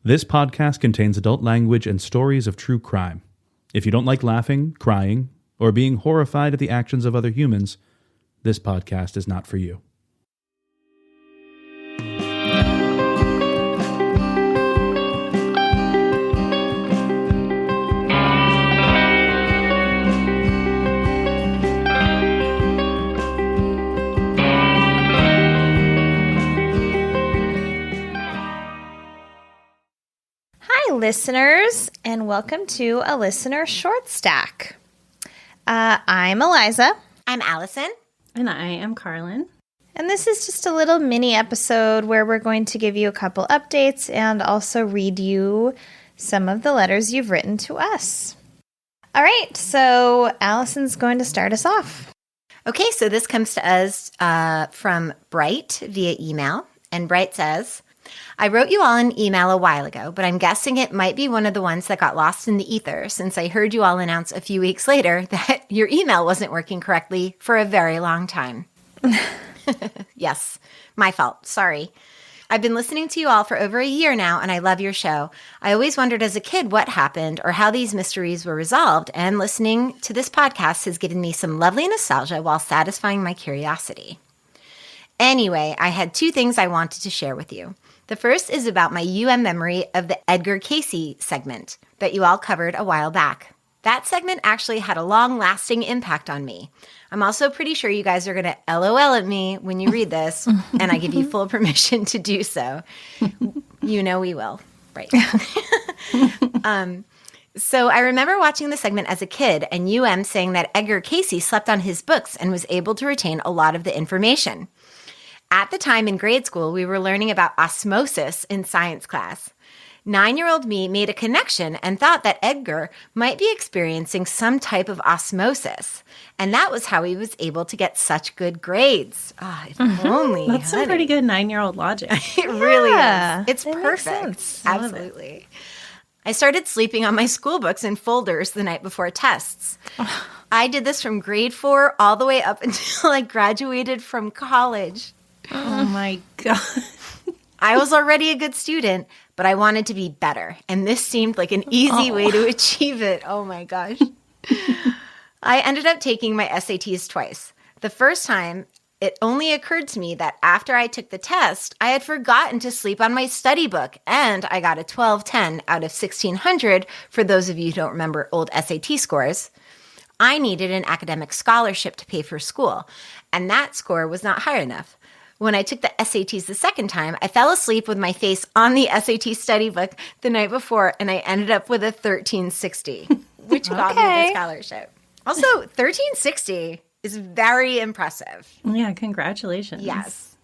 This podcast contains adult language and stories of true crime. If you don't like laughing, crying, or being horrified at the actions of other humans, this podcast is not for you. Listeners, and welcome to a listener short stack. I'm Eliza. I'm Allison. And I am Carlin. And this is just a little mini episode where we're going to give you a couple updates and also read you some of the letters you've written to us. All right, so Allison's going to start us off. Okay, so this comes to us from Bright via email. And Bright says, I wrote you all an email a while ago, but I'm guessing it might be one of the ones that got lost in the ether since I heard you all announce a few weeks later that your email wasn't working correctly for a very long time. Yes, my fault. Sorry. I've been listening to you all for over a year now, and I love your show. I always wondered as a kid what happened or how these mysteries were resolved, and listening to this podcast has given me some lovely nostalgia while satisfying my curiosity. Anyway, I had two things I wanted to share with you. The first is about my memory of the Edgar Cayce segment that you all covered a while back. That segment actually had a long-lasting impact on me. I'm also pretty sure you guys are going to LOL at me when you read this, and I give you full permission to do so. You know we will, right? So I remember watching the segment as a kid and saying that Edgar Cayce slept on his books and was able to retain a lot of the information. At the time in grade school, we were learning about osmosis in science class. 9-year-old me made a connection and thought that Edgar might be experiencing some type of osmosis. And that was how he was able to get such good grades. If only. That's some pretty good 9-year-old logic. It really is. It's perfect. Absolutely. I started sleeping on my school books and folders the night before tests. I did this from grade 4 all the way up until I graduated from college. Oh my God. I was already a good student, but I wanted to be better. And this seemed like an easy way to achieve it. Oh my gosh. I ended up taking my SATs twice. The first time, it only occurred to me that after I took the test, I had forgotten to sleep on my study book. And I got a 1210 out of 1600 for those of you who don't remember old SAT scores. I needed an academic scholarship to pay for school, and that score was not high enough. When I took the SATs the second time, I fell asleep with my face on the SAT study book the night before, and I ended up with a 1360, which got me the scholarship. Also, 1360 is very impressive. Yeah, congratulations. Yes.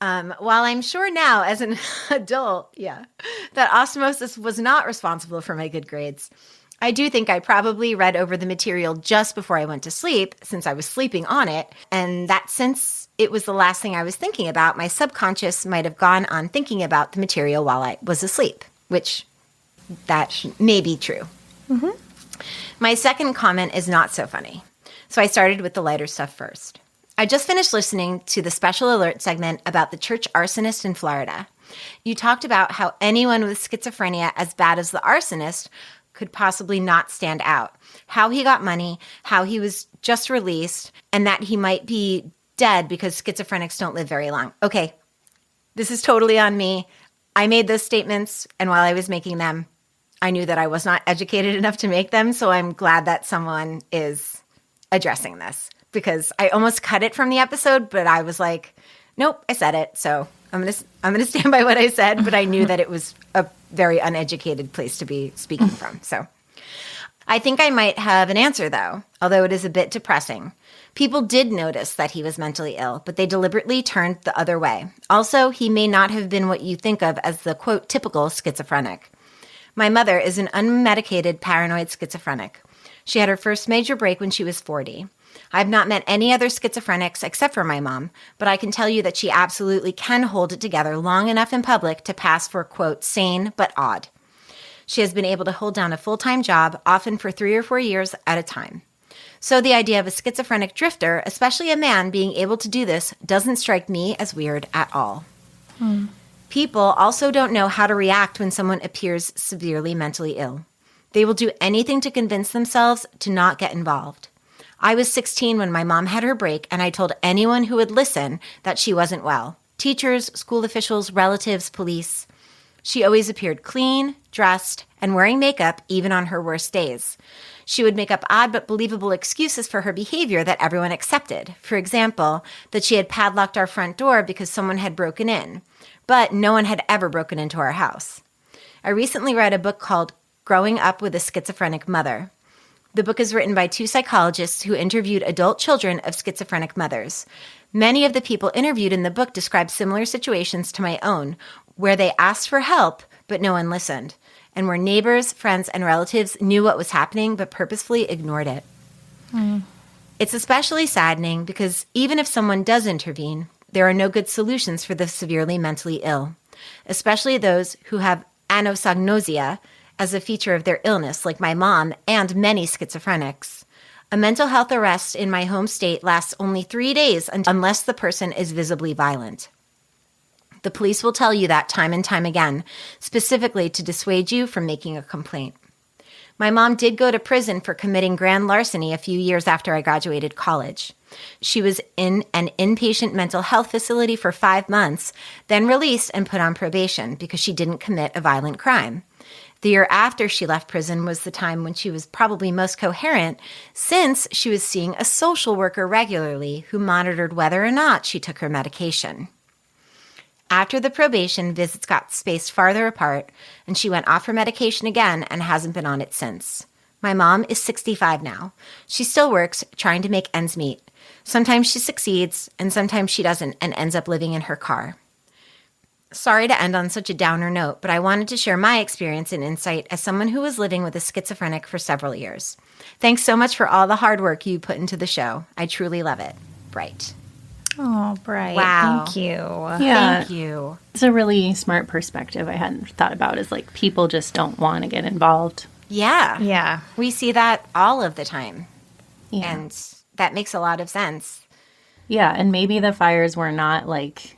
While I'm sure now as an adult, that osmosis was not responsible for my good grades, I do think I probably read over the material just before I went to sleep, since I was sleeping on it, and that since it was the last thing I was thinking about, my subconscious might have gone on thinking about the material while I was asleep, which that may be true. Mm-hmm. My second comment is not so funny, so I started with the lighter stuff first. I just finished listening to the special alert segment about the church arsonist in Florida. You talked about how anyone with schizophrenia as bad as the arsonist could possibly not stand out, how he got money, how he was just released, and that he might be dead because schizophrenics don't live very long. Okay, this is totally on me. I made those statements, and while I was making them, I knew that I was not educated enough to make them, so I'm glad that someone is addressing this, because I almost cut it from the episode, but I was like, nope, I said it, so I'm gonna stand by what I said, but I knew that it was a very uneducated place to be speaking from. So I think I might have an answer, though, although it is a bit depressing. People did notice that he was mentally ill, but they deliberately turned the other way. Also, he may not have been what you think of as the, quote, typical schizophrenic. My mother is an unmedicated paranoid schizophrenic. She had her first major break when she was 40. I've not met any other schizophrenics except for my mom, but I can tell you that she absolutely can hold it together long enough in public to pass for, quote, sane but odd. She has been able to hold down a full-time job, often for 3 or 4 years at a time. So the idea of a schizophrenic drifter, especially a man, being able to do this doesn't strike me as weird at all. People also don't know how to react when someone appears severely mentally ill. They will do anything to convince themselves to not get involved. I was 16 when my mom had her break, and I told anyone who would listen that she wasn't well. Teachers, school officials, relatives, police. She always appeared clean, dressed, and wearing makeup even on her worst days. She would make up odd but believable excuses for her behavior that everyone accepted. For example, that she had padlocked our front door because someone had broken in, but no one had ever broken into our house. I recently read a book called Growing Up with a Schizophrenic Mother. The book is written by 2 psychologists who interviewed adult children of schizophrenic mothers. Many of the people interviewed in the book describe similar situations to my own, where they asked for help, but no one listened, and where neighbors, friends, and relatives knew what was happening but purposefully ignored it. It's especially saddening because even if someone does intervene, there are no good solutions for the severely mentally ill, especially those who have anosognosia as a feature of their illness, like my mom and many schizophrenics. A mental health arrest in my home state lasts only 3 days unless the person is visibly violent. The police will tell you that time and time again, specifically to dissuade you from making a complaint. My mom did go to prison for committing grand larceny a few years after I graduated college. She was in an inpatient mental health facility for 5 months, then released and put on probation because she didn't commit a violent crime. The year after she left prison was the time when she was probably most coherent, since she was seeing a social worker regularly who monitored whether or not she took her medication. After the probation, visits got spaced farther apart, and she went off her medication again and hasn't been on it since. My mom is 65 now. She still works, trying to make ends meet. Sometimes she succeeds, and sometimes she doesn't and ends up living in her car. Sorry to end on such a downer note, but I wanted to share my experience and insight as someone who was living with a schizophrenic for several years. Thanks so much for all the hard work you put into the show. I truly love it. Bright. Oh, Bright. Wow. Thank you. Yeah. Thank you. It's a really smart perspective I hadn't thought about, is like people just don't want to get involved. Yeah. Yeah. We see that all of the time. Yeah. And that makes a lot of sense. Yeah, and maybe the fires were not like,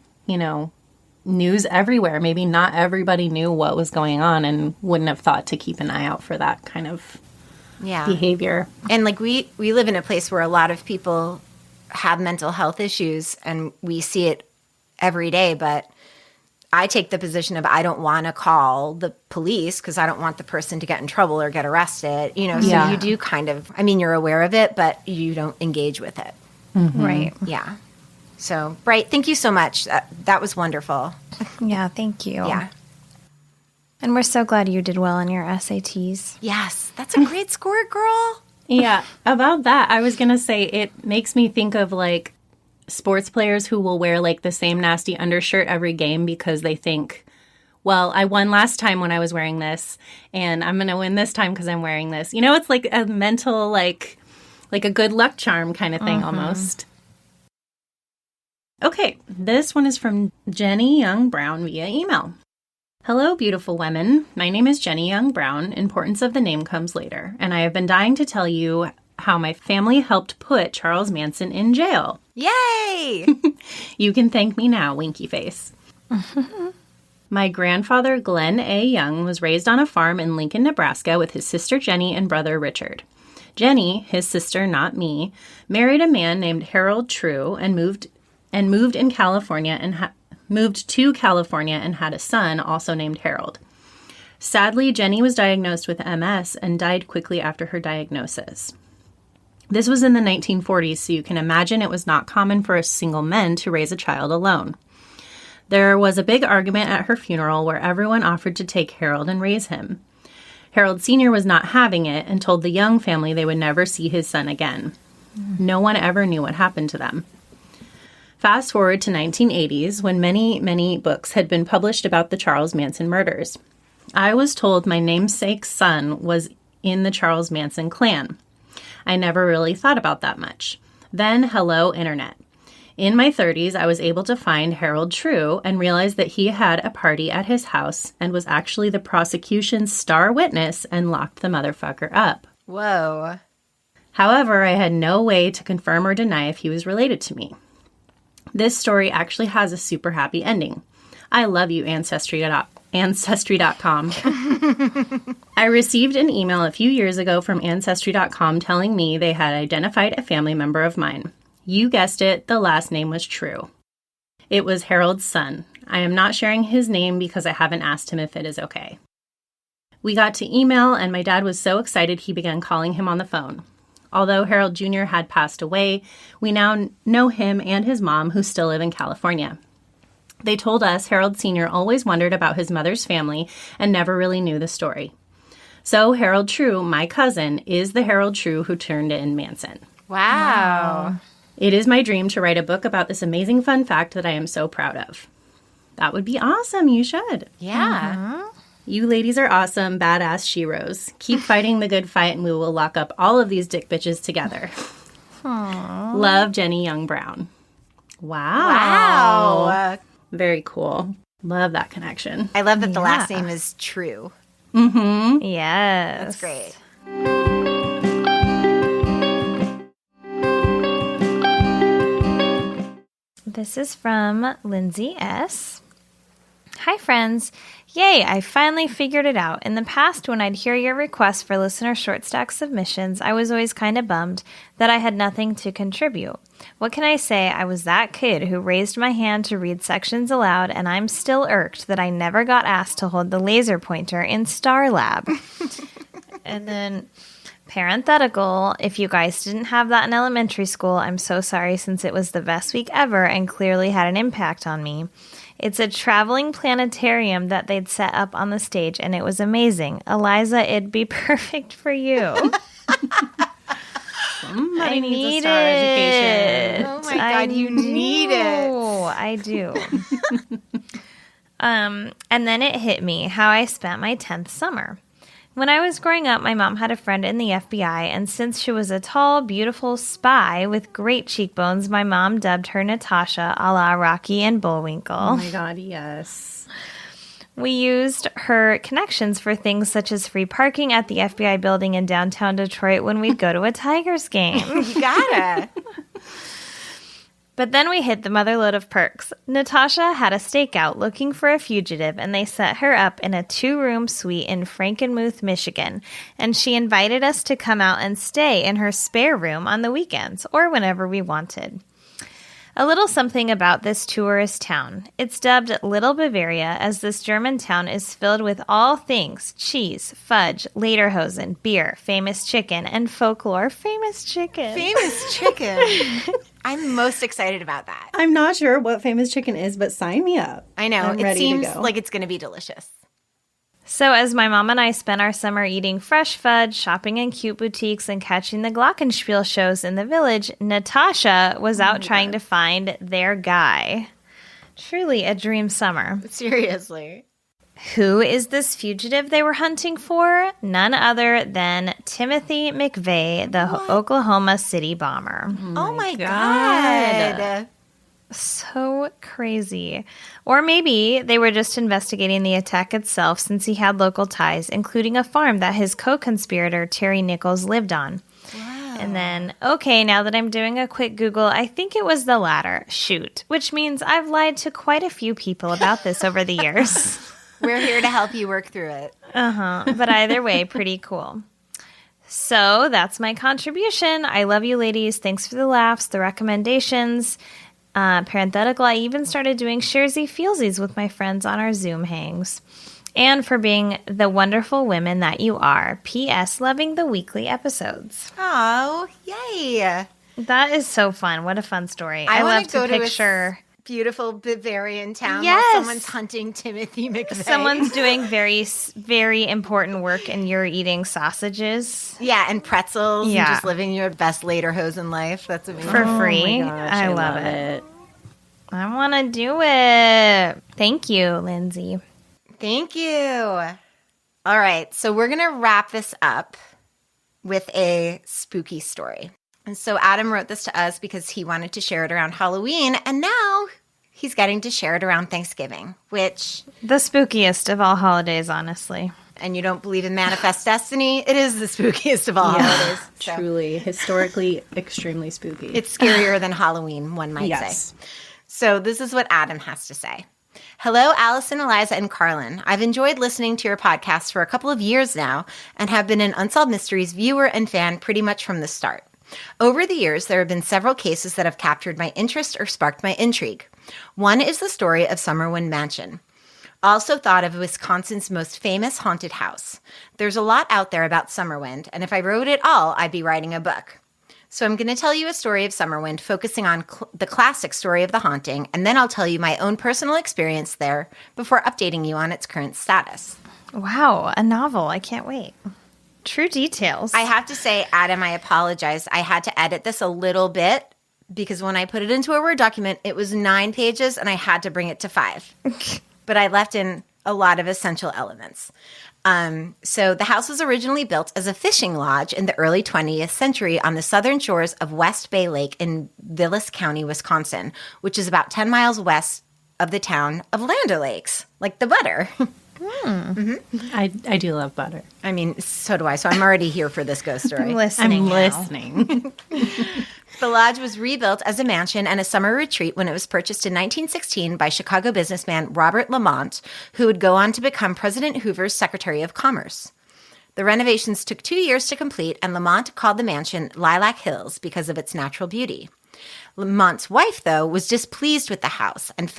news everywhere. Maybe not everybody knew what was going on and wouldn't have thought to keep an eye out for that kind of behavior. And like we live in a place where a lot of people have mental health issues and we see it every day, but I take the position of I don't want to call the police because I don't want the person to get in trouble or get arrested, so you do kind of, you're aware of it, but you don't engage with it. Mm-hmm. Right. Yeah. So, Bright, thank you so much. That was wonderful. Yeah, thank you. Yeah. And we're so glad you did well on your SATs. Yes, that's a great score, girl. Yeah, about that, I was going to say it makes me think of like sports players who will wear like the same nasty undershirt every game because they think, well, I won last time when I was wearing this, and I'm going to win this time because I'm wearing this. It's like a mental, like a good luck charm kind of thing almost. Okay, this one is from Jenny Young Brown via email. Hello, beautiful women. My name is Jenny Young Brown. Importance of the name comes later. And I have been dying to tell you how my family helped put Charles Manson in jail. Yay! You can thank me now, winky face. My grandfather, Glenn A. Young, was raised on a farm in Lincoln, Nebraska with his sister Jenny and brother Richard. Jenny, his sister, not me, married a man named Harold True and moved to California and had a son also named Harold. Sadly, Jenny was diagnosed with MS and died quickly after her diagnosis. This was in the 1940s, so you can imagine it was not common for a single man to raise a child alone. There was a big argument at her funeral where everyone offered to take Harold and raise him. Harold Sr. was not having it and told the Young family they would never see his son again. No one ever knew what happened to them. Fast forward to 1980s, when many, many books had been published about the Charles Manson murders. I was told my namesake's son was in the Charles Manson clan. I never really thought about that much. Then, hello, Internet. In my 30s, I was able to find Harold True and realized that he had a party at his house and was actually the prosecution's star witness and locked the motherfucker up. Whoa. However, I had no way to confirm or deny if he was related to me. This story actually has a super happy ending. I love you, Ancestry.com. I received an email a few years ago from Ancestry.com telling me they had identified a family member of mine. You guessed it, the last name was true. It was Harold's son. I am not sharing his name because I haven't asked him if it is okay. We got to email, and my dad was so excited he began calling him on the phone. Although Harold Jr. had passed away, we now know him and his mom, who still live in California. They told us Harold Sr. always wondered about his mother's family and never really knew the story. So Harold True, my cousin, is the Harold True who turned in Manson. Wow. It is my dream to write a book about this amazing fun fact that I am so proud of. That would be awesome. You should. Yeah. You ladies are awesome, badass sheroes. Keep fighting the good fight and we will lock up all of these dick bitches together. Love, Jenny Young Brown. Wow. Very cool. Love that connection. I love that the last name is True. Mm-hmm. Yes. That's great. This is from Lindsay S. Hi, friends. Yay, I finally figured it out. In the past, when I'd hear your requests for listener short stack submissions, I was always kind of bummed that I had nothing to contribute. What can I say? I was that kid who raised my hand to read sections aloud, and I'm still irked that I never got asked to hold the laser pointer in Star Lab. And then, parenthetical, if you guys didn't have that in elementary school, I'm so sorry since it was the best week ever and clearly had an impact on me. It's a traveling planetarium that they'd set up on the stage, and it was amazing. Eliza, it'd be perfect for you. Somebody needs a Star education. Oh my God, you need it. I do. And then it hit me how I spent my 10th summer. When I was growing up, my mom had a friend in the FBI, and since she was a tall, beautiful spy with great cheekbones, my mom dubbed her Natasha, a la Rocky and Bullwinkle. Oh my God, yes. We used her connections for things such as free parking at the FBI building in downtown Detroit when we'd go to a Tigers game. You gotta. But then we hit the motherload of perks. Natasha had a stakeout looking for a fugitive, and they set her up in a 2-room suite in Frankenmuth, Michigan, and she invited us to come out and stay in her spare room on the weekends, or whenever we wanted. A little something about this tourist town. It's dubbed Little Bavaria, as this German town is filled with all things cheese, fudge, lederhosen, beer, famous chicken, and folklore. Famous chicken. Famous chicken. I'm most excited about that. I'm not sure what famous chicken is, but sign me up. I know. I'm It ready seems to go. like it's going to be delicious. So as my mom and I spent our summer eating fresh fudge, shopping in cute boutiques, and catching the glockenspiel shows in the village, Natasha was out trying to find their guy. Truly a dream summer. Seriously. Who is this fugitive they were hunting for? None other than Timothy McVeigh, the Oklahoma City bomber. Oh my God. So crazy. Or maybe they were just investigating the attack itself since he had local ties, including a farm that his co-conspirator Terry Nichols lived on. Wow. And then, okay, now that I'm doing a quick Google, I think it was the latter. Shoot. Which means I've lied to quite a few people about this over the years. We're here to help you work through it. But either way, pretty cool. So that's my contribution. I love you ladies. Thanks for the laughs, the recommendations. Parenthetical, I even started doing sharesy feelsies with my friends on our Zoom hangs. And for being the wonderful women that you are. P.S. Loving the weekly episodes. Oh, yay. That is so fun. What a fun story. I love want to go picture to a beautiful Bavarian town Yes. while someone's hunting Timothy McVeigh. someone's doing very, very important work and you're eating sausages. Yeah, and pretzels Yeah. and just living your best lederhosen life. That's amazing. For free. Oh my gosh, I love it. I want to do it. Thank you, Lindsay. Thank you. All right, so we're going to wrap this up with a spooky story. And so Adam wrote this to us because he wanted to share it around Halloween, and now he's getting to share it around Thanksgiving, which... The spookiest of all holidays, honestly. And you don't believe in manifest destiny, it is the spookiest of all holidays. So Truly, historically, extremely spooky. it's scarier than Halloween, one might say. So this is what Adam has to say. Hello, Allison, Eliza, and Carlin. I've enjoyed listening to your podcast for a couple of years now and have been an Unsolved Mysteries viewer and fan pretty much from the start. Over the years, there have been several cases that have captured my interest or sparked my intrigue. One is the story of Summerwind Mansion. Also thought of Wisconsin's most famous haunted house. There's a lot out there about Summerwind, and if I wrote it all, I'd be writing a book. So I'm going to tell you a story of Summerwind, focusing on the classic story of the haunting, and then I'll tell you my own personal experience there before updating you on its current status. Wow, a novel. I can't wait. True details. I have to say, Adam, I apologize. I had to edit this a little bit because when I put it into a Word document, it was 9 pages, and I had to bring it to 5. But I left in a lot of essential elements. So the house was originally built as a fishing lodge in the early 20th century on the southern shores of West Bay Lake in Vilas County, Wisconsin, which is about 10 miles west of the town of Land O'Lakes, like the butter. I do love butter. I mean, so do I. So I'm already here for this ghost story. I'm listening. The lodge was rebuilt as a mansion and a summer retreat when it was purchased in 1916 by Chicago businessman Robert Lamont, who would go on to become President Hoover's Secretary of Commerce. The renovations took 2 years to complete, and Lamont called the mansion Lilac Hills because of its natural beauty. Lamont's wife, though, was displeased with the house and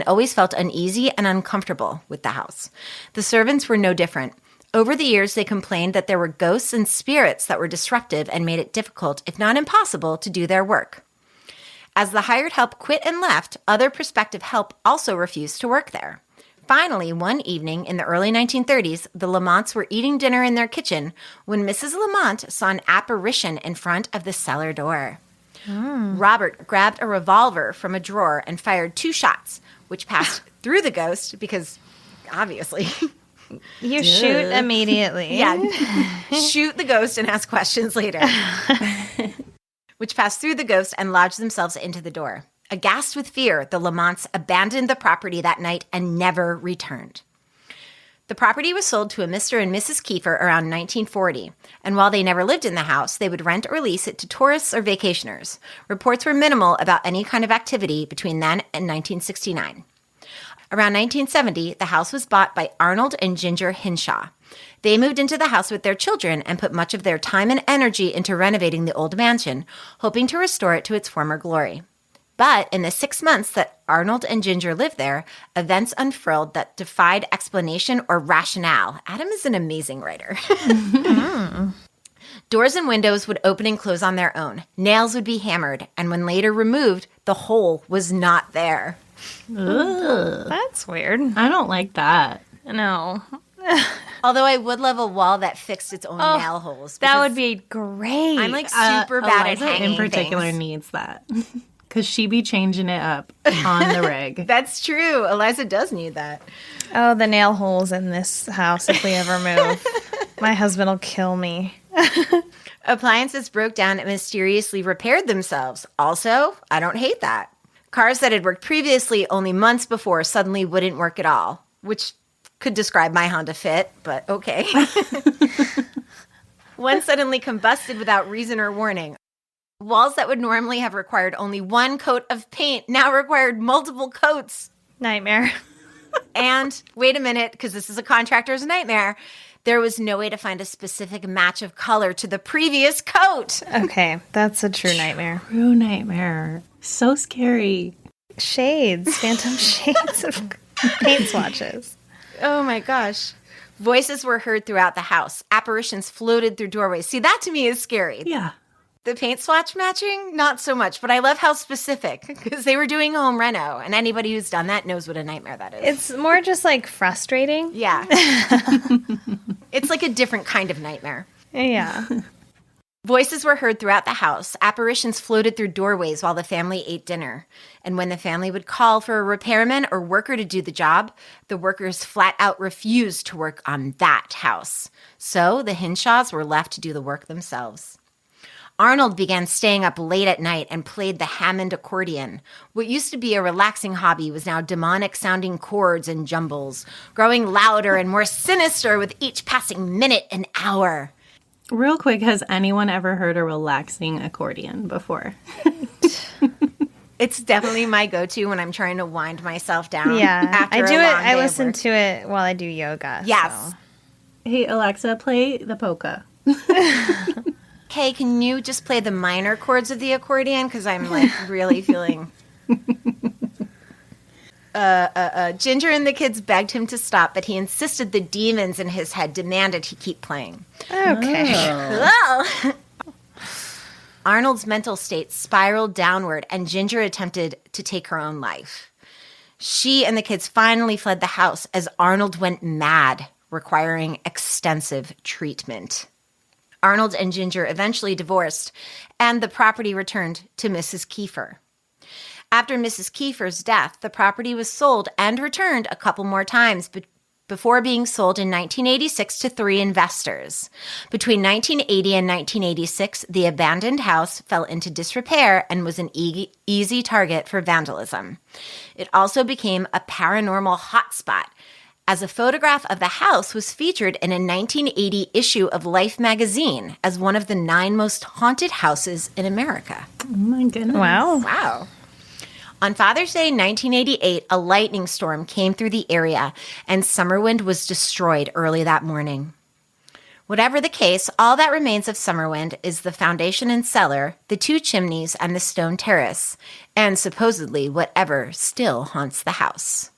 always felt uneasy and uncomfortable with the house. The servants were no different. Over the years, they complained that there were ghosts and spirits that were disruptive and made it difficult, if not impossible, to do their work. As the hired help quit and left, other prospective help also refused to work there. Finally, one evening in the early 1930s, the Lamonts were eating dinner in their kitchen when Mrs. Lamont saw an apparition in front of the cellar door. Robert grabbed a revolver from a drawer and fired 2 shots, which passed through the ghost because, obviously... You shoot immediately. Yeah. Shoot the ghost and ask questions later. Which passed through the ghost and lodged themselves into the door. Aghast with fear, the Lamonts abandoned the property that night and never returned. The property was sold to a Mr. and Mrs. Kiefer around 1940, and while they never lived in the house, they would rent or lease it to tourists or vacationers. Reports were minimal about any kind of activity between then and 1969. Around 1970, the house was bought by Arnold and Ginger Hinshaw. They moved into the house with their children and put much of their time and energy into renovating the old mansion, hoping to restore it to its former glory. But in the 6 months that Arnold and Ginger lived there, events unfurled that defied explanation or rationale. Adam is an amazing writer. Doors and windows would open and close on their own. Nails would be hammered, and when later removed, the hole was not there. Ugh. That's weird. I don't like that. No. Although I would love a wall that fixed its own nail holes. That would be great. I'm like super bad at Eliza hanging in particular things. needs that. Because she be changing it up on the rig. That's true. Eliza does need that. Oh, the nail holes in this house if we ever move. My husband will kill me. Appliances broke down and mysteriously repaired themselves. Also, I don't hate that. Cars that had worked previously only months before suddenly wouldn't work at all, which could describe my Honda Fit, but okay. One suddenly combusted without reason or warning. Walls that would normally have required only 1 coat of paint now required multiple coats. Nightmare. And wait a minute, because this is a contractor's nightmare. There was no way to find a specific match of color to the previous coat. Okay, that's a true nightmare. True nightmare. So scary. Shades, phantom shades of paint swatches. Oh my gosh. Voices were heard throughout the house. Apparitions floated through doorways. See, that to me is scary. Yeah. The paint swatch matching, not so much, but I love how specific, because they were doing home reno, and anybody who's done that knows what a nightmare that is. It's more just like frustrating. Yeah. It's like a different kind of nightmare. Yeah. Voices were heard throughout the house. Apparitions floated through doorways while the family ate dinner. And when the family would call for a repairman or worker to do the job, the workers flat out refused to work on that house. So the Hinshaws were left to do the work themselves. Arnold began staying up late at night and played the Hammond accordion. What used to be a relaxing hobby was now demonic-sounding chords and jumbles, growing louder and more sinister with each passing minute and hour. Real quick, has anyone ever heard a relaxing accordion before? It's definitely my go-to when I'm trying to wind myself down. Yeah, after I do a it. long I day of listen work. to it while I do yoga. Yes. so. Hey, Alexa, play the polka. Okay, can you just play the minor chords of the accordion? Because I'm like really feeling. Ginger and the kids begged him to stop, but he insisted the demons in his head demanded he keep playing. Okay. Well, Arnold's mental state spiraled downward, and Ginger attempted to take her own life. She and the kids finally fled the house as Arnold went mad, requiring extensive treatment. Arnold and Ginger eventually divorced, and the property returned to Mrs. Kiefer. After Mrs. Kiefer's death, the property was sold and returned a couple more times before being sold in 1986 to 3 investors. Between 1980 and 1986, the abandoned house fell into disrepair and was an easy target for vandalism. It also became a paranormal hotspot, as a photograph of the house was featured in a 1980 issue of Life magazine as one of the 9 most haunted houses in America. Oh my goodness. Wow. Wow. On Father's Day 1988, a lightning storm came through the area, and Summerwind was destroyed early that morning. Whatever the case, all that remains of Summerwind is the foundation and cellar, the 2 chimneys, and the stone terrace, and supposedly whatever still haunts the house.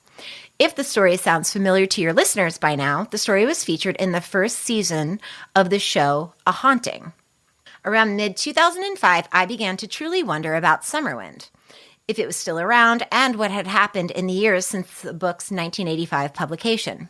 If the story sounds familiar to your listeners by now, the story was featured in the first season of the show A Haunting. Around mid-2005, I began to truly wonder about Summerwind, if it was still around, and what had happened in the years since the book's 1985 publication.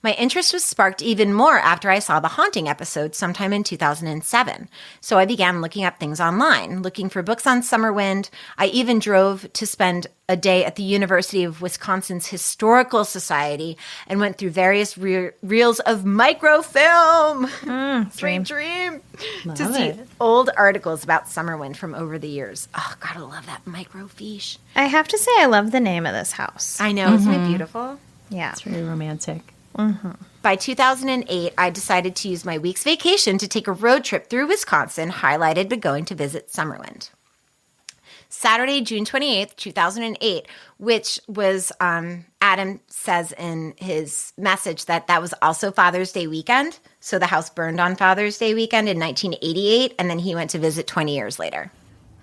My interest was sparked even more after I saw the Haunting episode sometime in 2007. So I began looking up things online, looking for books on Summerwind. I even drove to spend a day at the University of Wisconsin's Historical Society and went through various reels of microfilm. Sweet dream. To see old articles about Summerwind from over the years. Oh, God, I love that microfiche. I have to say, I love the name of this house. I know, isn't it beautiful? Yeah. It's really romantic. By 2008, I decided to use my week's vacation to take a road trip through Wisconsin, highlighted by going to visit Summerwind. Saturday, June 28th, 2008, which was, Adam says in his message that was also Father's Day weekend. So the house burned on Father's Day weekend in 1988, and then he went to visit 20 years later.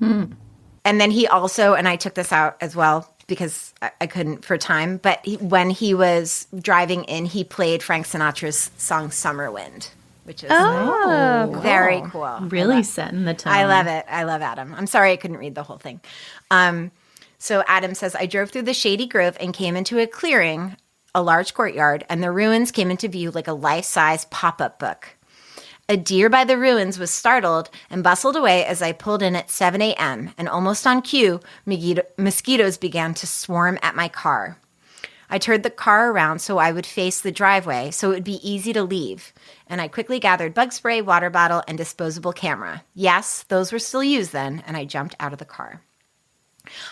And then he also, and I took this out as well, because I couldn't for time, but when he was driving in, he played Frank Sinatra's song Summerwind, which is very cool. Really setting the tone. I love it. I love Adam. I'm sorry I couldn't read the whole thing. So Adam says, I drove through the shady grove and came into a clearing, a large courtyard, and the ruins came into view like a life-size pop-up book. A deer by the ruins was startled and bustled away as I pulled in at 7 a.m., and almost on cue, mosquitoes began to swarm at my car. I turned the car around so I would face the driveway so it would be easy to leave, and I quickly gathered bug spray, water bottle, and disposable camera. Yes, those were still used then, and I jumped out of the car.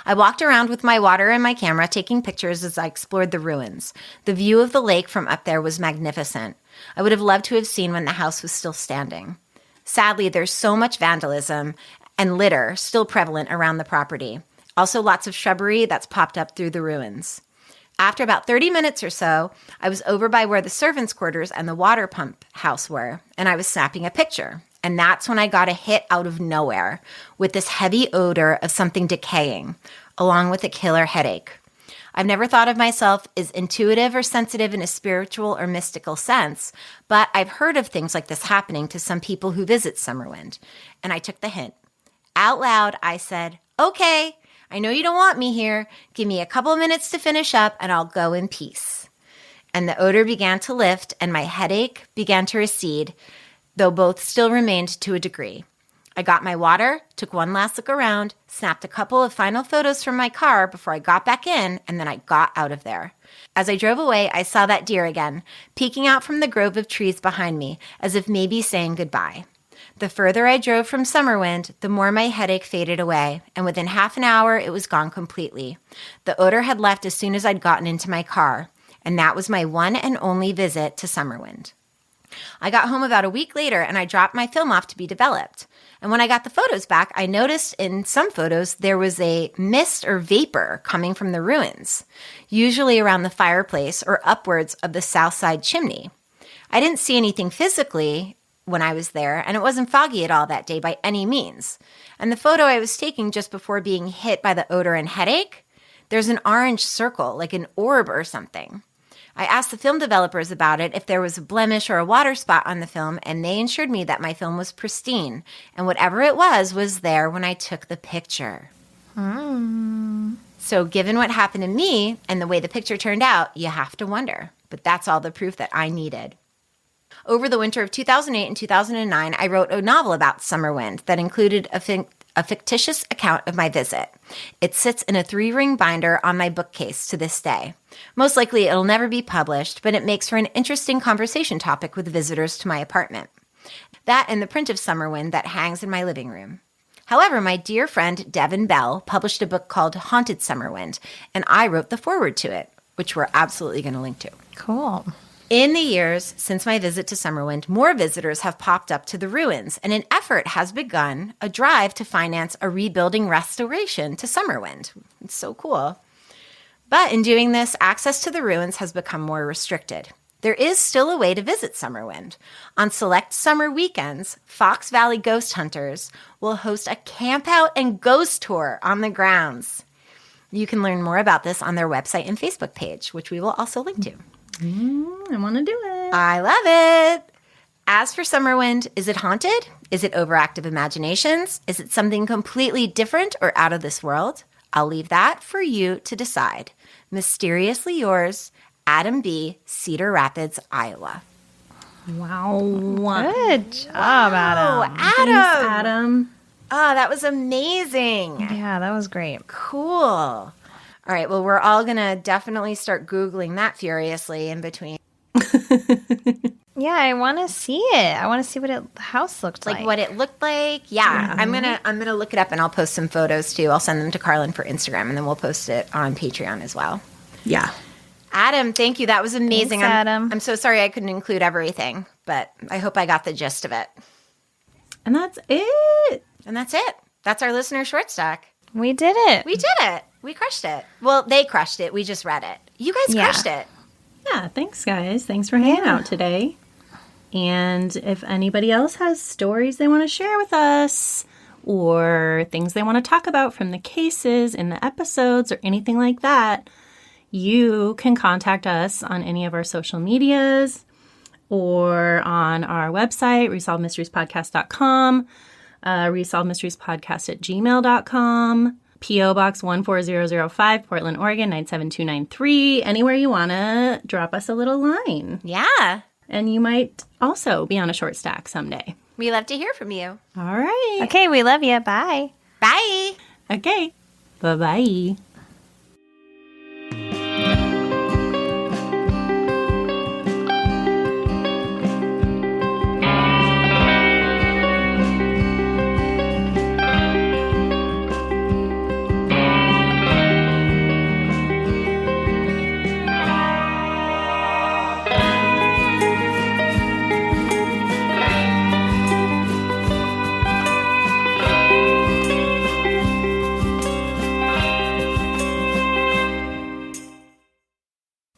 I walked around with my water and my camera, taking pictures as I explored the ruins. The view of the lake from up there was magnificent. I would have loved to have seen when the house was still standing. Sadly, there's so much vandalism and litter still prevalent around the property. Also lots of shrubbery that's popped up through the ruins. After about 30 minutes or so, I was over by where the servants' quarters and the water pump house were, and I was snapping a picture. And that's when I got a hit out of nowhere with this heavy odor of something decaying, along with a killer headache. I've never thought of myself as intuitive or sensitive in a spiritual or mystical sense, but I've heard of things like this happening to some people who visit Summerwind, and I took the hint. Out loud, I said, okay, I know you don't want me here. Give me a couple of minutes to finish up, and I'll go in peace. And the odor began to lift, and my headache began to recede, though both still remained to a degree. I got my water, took one last look around, snapped a couple of final photos from my car before I got back in, and then I got out of there. As I drove away, I saw that deer again, peeking out from the grove of trees behind me, as if maybe saying goodbye. The further I drove from Summerwind, the more my headache faded away, and within half an hour, it was gone completely. The odor had left as soon as I'd gotten into my car, and that was my one and only visit to Summerwind. I got home about a week later and I dropped my film off to be developed. And when I got the photos back, I noticed in some photos there was a mist or vapor coming from the ruins, usually around the fireplace or upwards of the south side chimney. I didn't see anything physically when I was there, and it wasn't foggy at all that day by any means. And the photo I was taking just before being hit by the odor and headache, there's an orange circle, like an orb or something. I asked the film developers about it if there was a blemish or a water spot on the film, and they assured me that my film was pristine, and whatever it was there when I took the picture. So given what happened to me and the way the picture turned out, you have to wonder. But that's all the proof that I needed. Over the winter of 2008 and 2009, I wrote a novel about Summerwind that included a fictitious account of my visit. It sits in a 3-ring binder on my bookcase to this day. Most likely it'll never be published, but it makes for an interesting conversation topic with visitors to my apartment. That and the print of Summerwind that hangs in my living room. However, my dear friend Devin Bell published a book called Haunted Summerwind, and I wrote the foreword to it, which we're absolutely going to link to. Cool. In the years since my visit to Summerwind, more visitors have popped up to the ruins, and an effort has begun, a drive to finance a rebuilding restoration to Summerwind. It's so cool. But in doing this, access to the ruins has become more restricted. There is still a way to visit Summerwind. On select summer weekends, Fox Valley Ghost Hunters will host a camp-out and ghost tour on the grounds. You can learn more about this on their website and Facebook page, which we will also link to. I want to do it. I love it. As for Summerwind, is it haunted? Is it overactive imaginations? Is it something completely different or out of this world? I'll leave that for you to decide. Mysteriously yours, Adam B., Cedar Rapids, Iowa. Wow. Good job, Adam. Adam. Thanks, Adam. Oh, that was amazing. Yeah, that was great. Cool. All right, well, we're all going to definitely start Googling that furiously in between. Yeah, I want to see it. I want to see what the house looked like. Like what it looked like. Yeah. I'm gonna look it up and I'll post some photos too. I'll send them to Carlin for Instagram and then we'll post it on Patreon as well. Yeah. Adam, thank you. That was amazing. Thanks, Adam. I'm so sorry I couldn't include everything, but I hope I got the gist of it. And that's it. And that's it. That's our listener short stack. We did it. We did it. We crushed it. Well, they crushed it. We just read it. You guys crushed it. Yeah, thanks, guys. Thanks for hanging out today. And if anybody else has stories they want to share with us or things they want to talk about from the cases in the episodes or anything like that, you can contact us on any of our social medias or on our website, resolvedmysteriespodcast.com, resolvedmysteriespodcast@gmail.com, P.O. Box 14005, Portland, Oregon, 97293. Anywhere you want to drop us a little line. Yeah. And you might also be on a short stack someday. We love to hear from you. All right. Okay, we love you. Bye. Bye. Okay. Bye-bye.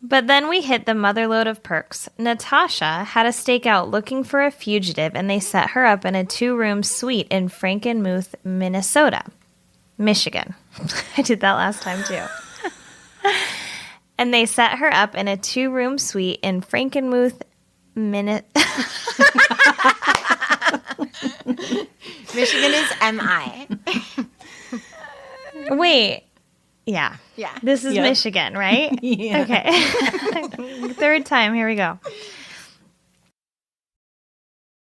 But then we hit the motherlode of perks. Natasha had a stakeout looking for a fugitive, and they set her up in a 2-room suite in Frankenmuth, Michigan. I did that last time, too. And they set her up in a 2-room suite in Frankenmuth, Michigan is M.I. Wait. Yeah. Yeah. This is Michigan, right? Yeah. Okay. Third time. Here we go.